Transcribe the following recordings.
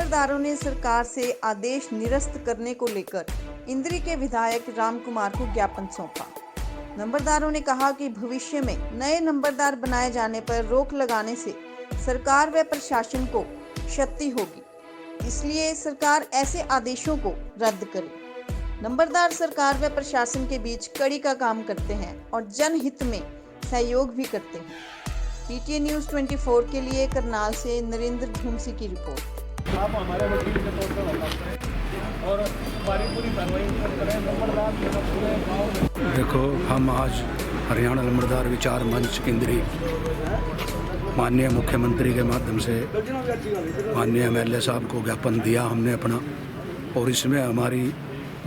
नंबरदारों ने सरकार से आदेश निरस्त करने को लेकर इंद्री के विधायक राम कुमार को ज्ञापन सौंपा। नंबरदारों ने कहा कि भविष्य में नए नंबरदार बनाए जाने पर रोक लगाने से सरकार व प्रशासन को क्षति होगी, इसलिए सरकार ऐसे आदेशों को रद्द करे। नंबरदार सरकार व प्रशासन के बीच कड़ी का काम करते हैं और जनहित में सहयोग भी करते हैं। पीटीए न्यूज़ 24 के लिए करनाल से नरेंद्र ढूंसी की रिपोर्ट। आप हमारे वकील के तौर पर हरकत करें और हमारी पूरी कार्रवाई करें। नंबरदार पूरे गाँव में देखो, हम आज हरियाणा नंबरदार विचार मंच इंद्री माननीय मुख्यमंत्री के माध्यम से माननीय एमएलए साहब को ज्ञापन दिया हमने अपना, और इसमें हमारी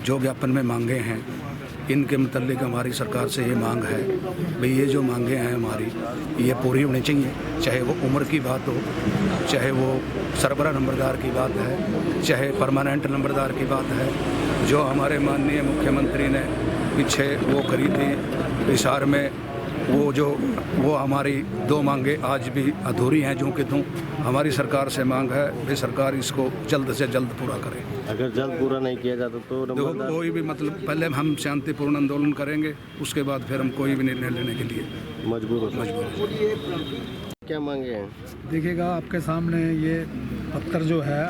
जो ज्ञापन में मांगे हैं इनके मुतल्लिक हमारी सरकार से ये मांग है भाई, ये जो मांगे हैं हमारी ये पूरी होनी चाहिए। चाहे वो उम्र की बात हो, चाहे वो सरबरा नंबरदार की बात है, चाहे परमानेंट नंबरदार की बात है। जो हमारे माननीय मुख्यमंत्री ने पीछे वो करी थी हिसार में, वो हमारी दो मांगे आज भी अधूरी हैं। जो कि हमारी सरकार से मांग है कि सरकार इसको जल्द से जल्द पूरा करे। अगर जल्द पूरा नहीं किया जाता तो देखो, कोई भी पहले हम शांतिपूर्ण आंदोलन करेंगे, उसके बाद फिर हम कोई भी निर्णय लेने के लिए मजबूर हो। क्या मांगे हैं? देखिएगा, आपके सामने ये पत्र जो है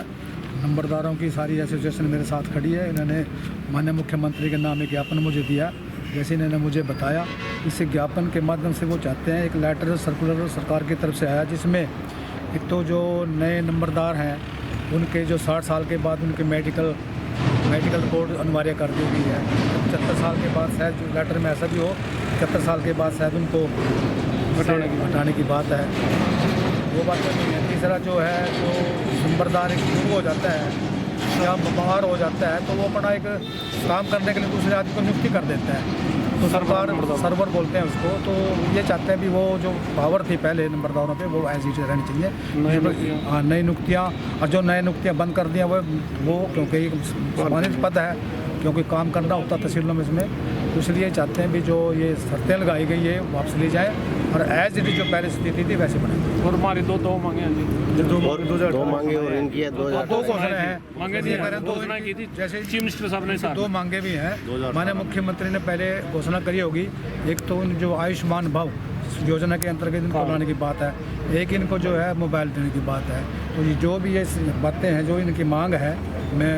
नंबरदारों की सारी एसोसिएशन मेरे साथ खड़ी है। इन्होंने माननीय मुख्यमंत्री के नाम एक ज्ञापन मुझे दिया। जैसे इन्होंने मुझे बताया, इस ज्ञापन के माध्यम से वो चाहते हैं एक लेटर सर्कुलर सरकार की तरफ से आया, जिसमें एक तो जो नए नंबरदार हैं उनके जो 60 साल के बाद उनके मेडिकल रिपोर्ट अनिवार्य कर दी गई है। 75 साल के बाद शायद जो लेटर में ऐसा भी हो, 75 साल के बाद शायद उनको हटाने की बात है, वो बात नहीं है। तीसरा जो है, जो नंबरदार एक शुरू हो जाता है या बाहर हो जाता है तो वो अपना एक काम करने के लिए दूसरे आदमी को नियुक्ति कर देता है, तो सर्वर बोलते हैं उसको। तो ये चाहते हैं भी वो जो पावर थी पहले नंबरदारों पे वो ऐसी रहनी चाहिए। हाँ, नई नियुक्तियाँ, और जो नई नियुक्तियाँ बंद कर दिया वो क्योंकि सम्मानित पद है, क्योंकि काम करना होता तहसीलों में इसमें, तो इसलिए चाहते हैं भी जो ये शर्तें लगाई गई है वापस ली जाए और एज इट जो पहले स्थिति थी वैसे बने। और हमारी दो मांगे हैं जी, दो मांगे और इनकी 2 घोषणाएं हैं। मांगे दी घोषणा की थी, जैसे चीफ मिनिस्टर साहब ने 2 मांगे भी हैं। माननीय मुख्यमंत्री ने पहले घोषणा करी होगी, एक तो जो आयुष्मान भाव योजना के अंतर्गत इनको लाने की बात है, एक इनको जो है मोबाइल देने की बात है। तो ये जो भी ये बातें हैं, जो इनकी मांग है, मैं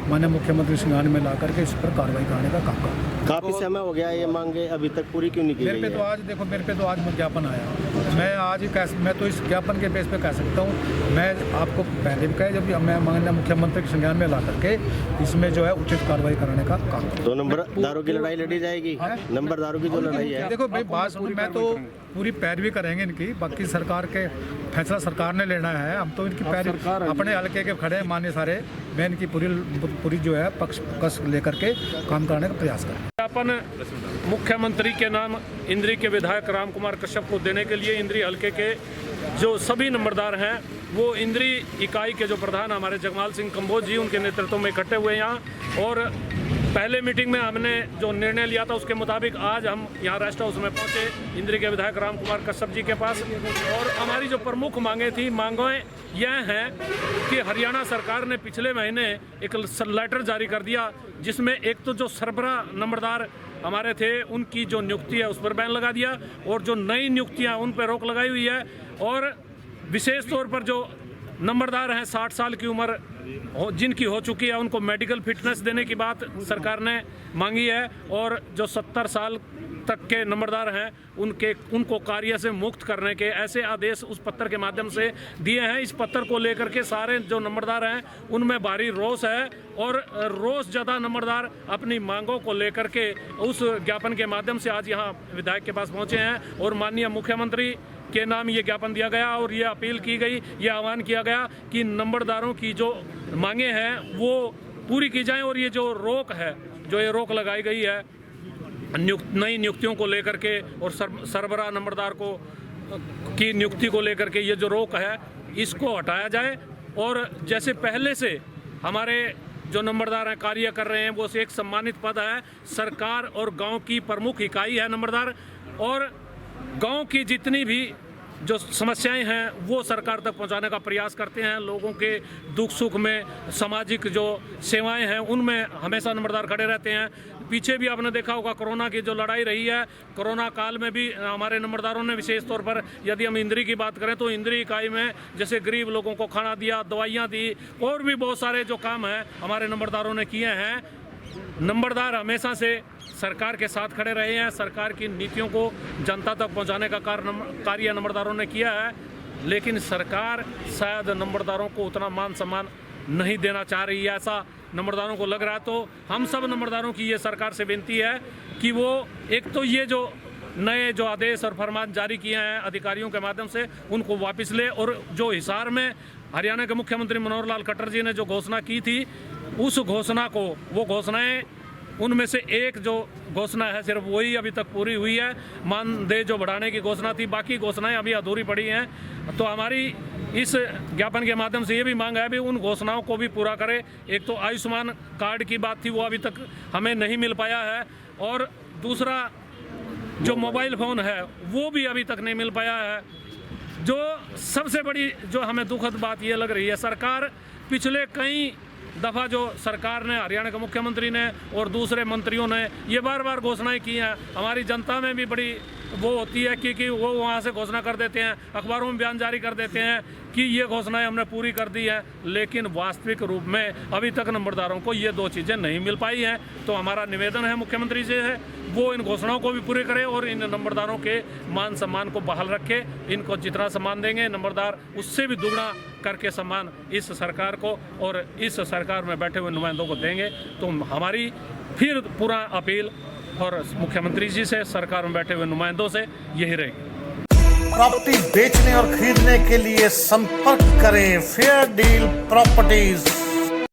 माननीय मुख्यमंत्री संज्ञान में ला करके इस पर कार्रवाई करने का काम करूँ। काफ़ी समय हो गया ये मांगे अभी तक पूरी क्यों नहीं की मेरे पे तो आज देखो, मेरे पे तो आज ज्ञापन आया। मैं तो इस ज्ञापन के बेस पे कह सकता हूँ, मैं आपको पहले भी कहा, जब मैं माननीय मुख्यमंत्री के संज्ञान में ला करके इसमें जो है उचित कार्रवाई कराने का काम करूँ। तो नंबरदारों की लड़ाई लड़ी जाएगी, नंबरदारों की जो लड़ाई है। देखो भाई, बात मैं तो पूरी पैरवी करेंगे इनकी, बाकी सरकार के फैसला सरकार ने लेना है। हम तो इनकी पैरवी अपने हल्के के खड़े हैं मान्य सारे, मैं इनकी पूरी जो है पक्ष लेकर के काम करने का प्रयास करें। ज्ञापन मुख्यमंत्री के नाम इंद्री के विधायक राम कुमार कश्यप को देने के लिए इंद्री हल्के के जो सभी नंबरदार हैं, वो इंद्री इकाई के जो प्रधान हमारे जगमाल सिंह कंबोज जी, उनके नेतृत्व में इकट्ठे हुए यहाँ। और पहले मीटिंग में हमने जो निर्णय लिया था उसके मुताबिक आज हम यहाँ रेस्ट हाउस में पहुँचे इंद्री के विधायक राम कुमार कश्यप जी के पास। और हमारी जो प्रमुख मांगें थी, मांगें यह हैं कि हरियाणा सरकार ने पिछले महीने एक लेटर जारी कर दिया, जिसमें एक तो जो सरबरा नंबरदार हमारे थे उनकी जो नियुक्ति है उस पर बैन लगा दिया, और जो नई नियुक्तियाँ उन पर रोक लगाई हुई है। और विशेष तौर पर जो नंबरदार हैं 60 साल की उम्र जिनकी हो चुकी है, उनको मेडिकल फिटनेस देने की बात सरकार ने मांगी है। और जो 70 साल तक के नंबरदार हैं उनको कार्य से मुक्त करने के ऐसे आदेश उस पत्र के माध्यम से दिए हैं। इस पत्र को लेकर के सारे जो नंबरदार हैं उनमें भारी रोष है, और रोष ज़्यादा नंबरदार अपनी मांगों को लेकर के उस ज्ञापन के माध्यम से आज यहाँ विधायक के पास पहुँचे हैं। और माननीय मुख्यमंत्री के नाम ये ज्ञापन दिया गया और ये अपील की गई, ये आह्वान किया गया कि नंबरदारों की जो मांगे हैं वो पूरी की जाएं। और ये जो रोक है, जो ये रोक लगाई गई है नई नियुक्तियों को लेकर के और सरबरा नंबरदार की नियुक्ति को लेकर के, ये जो रोक है इसको हटाया जाए। और जैसे पहले से हमारे जो नंबरदार हैं कार्य कर रहे हैं, वो एक सम्मानित पद है। सरकार और गांव की प्रमुख इकाई है नंबरदार, और गांव की जितनी भी जो समस्याएं हैं वो सरकार तक पहुंचाने का प्रयास करते हैं। लोगों के दुख सुख में, सामाजिक जो सेवाएं हैं उनमें हमेशा नंबरदार खड़े रहते हैं। पीछे भी आपने देखा होगा कोरोना की जो लड़ाई रही है, कोरोना काल में भी हमारे नंबरदारों ने विशेष तौर पर, यदि हम इंद्री की बात करें तो इंद्री इकाई में जैसे गरीब लोगों को खाना दिया, दवाइयाँ दी और भी बहुत सारे जो काम हैं हमारे नंबरदारों ने किए हैं। नंबरदार हमेशा से सरकार के साथ खड़े रहे हैं। सरकार की नीतियों को जनता तक पहुंचाने का कार्य नंबरदारों ने किया है, लेकिन सरकार शायद नंबरदारों को उतना मान सम्मान नहीं देना चाह रही है, ऐसा नंबरदारों को लग रहा है। तो हम सब नंबरदारों की ये सरकार से विनती है कि वो एक तो ये जो नए जो आदेश और फरमान जारी किए हैं अधिकारियों के माध्यम से उनको वापस ले, और जो हिसार में हरियाणा के मुख्यमंत्री मनोहर लाल खट्टर जी ने जो घोषणा की थी उस घोषणा को, वो घोषणाएं उनमें से एक जो घोषणा है सिर्फ वही अभी तक पूरी हुई है। मानदेय जो बढ़ाने की घोषणा थी, बाकी घोषणाएं अभी अधूरी पड़ी हैं। तो हमारी इस ज्ञापन के माध्यम से ये भी मांग है भी उन घोषणाओं को भी पूरा करे। एक तो आयुष्मान कार्ड की बात थी वो अभी तक हमें नहीं मिल पाया है, और दूसरा जो मोबाइल फ़ोन है वो भी अभी तक नहीं मिल पाया है। जो सबसे बड़ी जो हमें दुखद बात ये लग रही है, सरकार पिछले कई दफ़ा जो सरकार ने, हरियाणा के मुख्यमंत्री ने और दूसरे मंत्रियों ने ये बार बार घोषणाएं की हैं। हमारी जनता में भी बड़ी वो होती है कि वो वहाँ से घोषणा कर देते हैं, अखबारों में बयान जारी कर देते हैं कि ये घोषणाएं हमने पूरी कर दी है, लेकिन वास्तविक रूप में अभी तक नंबरदारों को ये दो चीज़ें नहीं मिल पाई हैं। तो हमारा निवेदन है मुख्यमंत्री से है वो इन घोषणाओं को भी पूरे करे और इन नंबरदारों के मान सम्मान को बहाल रखे। इनको जितना सम्मान देंगे नंबरदार उससे भी दुगना करके सम्मान इस सरकार को और इस सरकार में बैठे हुए नुमाइंदों को देंगे। तो हमारी फिर पूरा अपील और मुख्यमंत्री जी से, सरकार में बैठे हुए नुमाइंदों से यही रहेगी। प्रॉपर्टी बेचने और खरीदने के लिए संपर्क करें फेयर डील प्रॉपर्टीज।